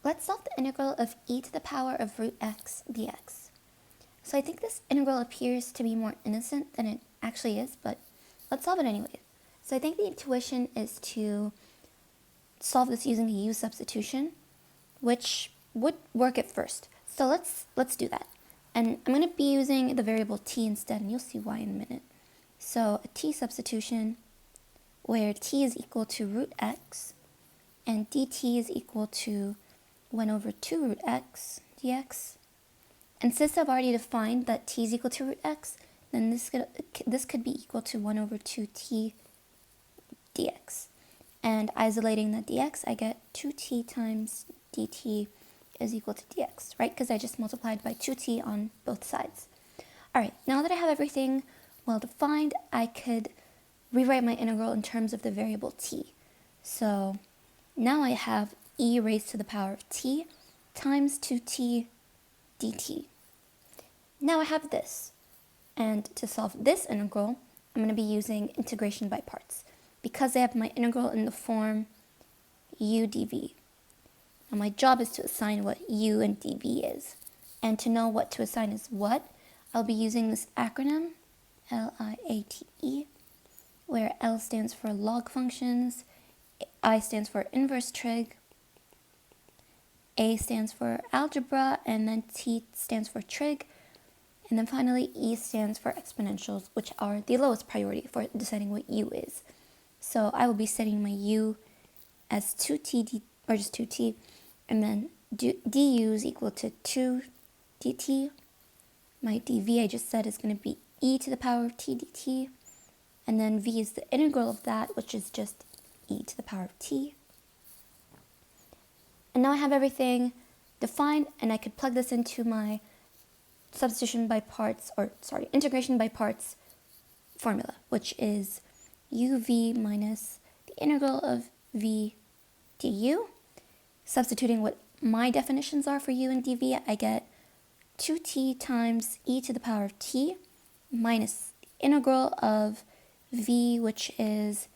Let's solve the integral of e to the power of root x dx. So I think this integral appears to be more innocent than it actually is, but let's solve it anyway. So I think the intuition is to solve this using the u substitution, which would work at first. So let's do that. And I'm going to be using the variable t instead, and you'll see why in a minute. So a t substitution where t is equal to root x and dt is equal to 1 over 2 root x dx. And since I've already defined that t is equal to root x, then this could be equal to 1 over 2t dx. And isolating that dx, I get 2t times dt is equal to dx, right? Because I just multiplied by 2t on both sides. All right, now that I have everything well defined, I could rewrite my integral in terms of the variable t. So now I have e raised to the power of t times 2t dt. Now I have this. And to solve this integral, I'm going to be using integration by parts, because I have my integral in the form u dv. Now my job is to assign what u and dv is. And to know what to assign is what, I'll be using this acronym, LIATE, where L stands for log functions, I stands for inverse trig, A stands for algebra, and then T stands for trig, and then finally E stands for exponentials, which are the lowest priority for deciding what U is. So I will be setting my U as 2t, or just 2t, and then du is equal to 2 dt. My dv I just said is going to be e to the power of t dt, and then v is the integral of that, which is just e to the power of t. And now I have everything defined, and I could plug this into my integration by parts formula, which is uv minus the integral of v du. Substituting what my definitions are for u and dv, I get 2t times e to the power of t minus the integral of v, which is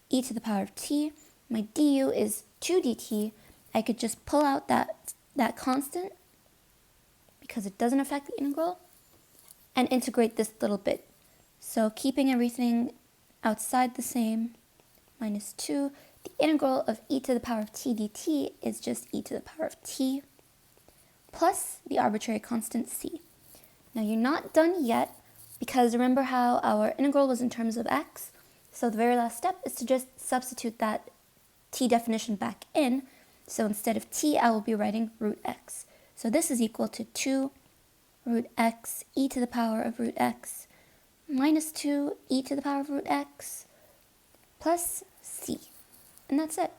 e to the power of t. My du is 2 dt. I could just pull out that constant because it doesn't affect the integral and integrate this little bit. So keeping everything outside the same, minus 2. The integral of e to the power of t dt is just e to the power of t plus the arbitrary constant c. Now you're not done yet, because remember how our integral was in terms of x? So the very last step is to just substitute that t definition back in. So instead of t, I will be writing root x. So this is equal to 2 root x e to the power of root x minus 2 e to the power of root x plus c. And that's it.